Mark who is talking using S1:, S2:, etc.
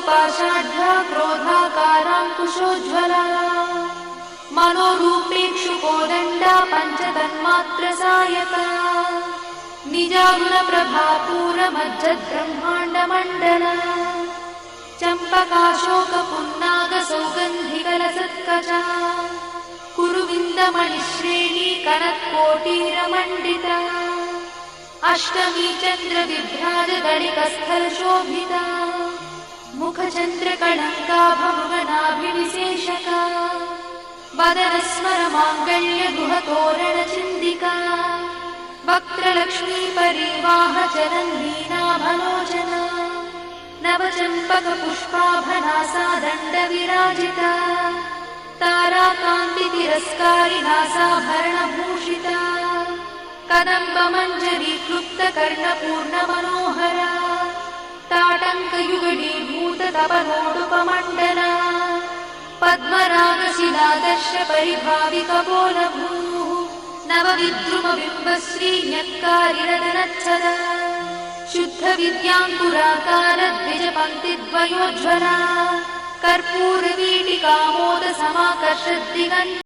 S1: पाषाढ्या क्रोधाकाराङ्कुशोज्ज्वला मनोरूपेक्षुकोदण्डा पञ्चतन्मात्रसायका निजागुणप्रभापूरमज्जद्ब्रह्माण्डमण्डला चम्पकाशोकपुन्नागसौगन्धिकलसत्कचा कुरुविन्दमणिश्रेणी कनत्कोटीरमण्डिता अष्टमी चन्द्रविभ्राजदलिकस्थलशोभिता मुखचन्द्रकलङ्काभमृगनाभिविशेषका वदनस्मरमाङ्गल्यगुहतोरणचिन्दिका वक्त्रलक्ष्मीपरिवाहचरन्नीनाभलोचना नवचम्पकपुष्पाभनासा दण्डविराजिता ताराकान्तितिरस्कारिनासाभरणभूषिता कदम्बमञ्जरीक्लुप्तकर्णपूर्णमनोहरा ताटङ्कयुगलीभूततपनोडुपमण्डला पद्मरागशिलादर्शपरिभाविकपोलभूः नवविद्रुमबिम्बश्रीन्यक्कारिरदनच्छदा शुद्धविद्याङ्कुराकारद्विजपङ्क्तिद्वयोज्ज्वला कर्पूरवीटिकामोदसमाकर्षद्दिगन्त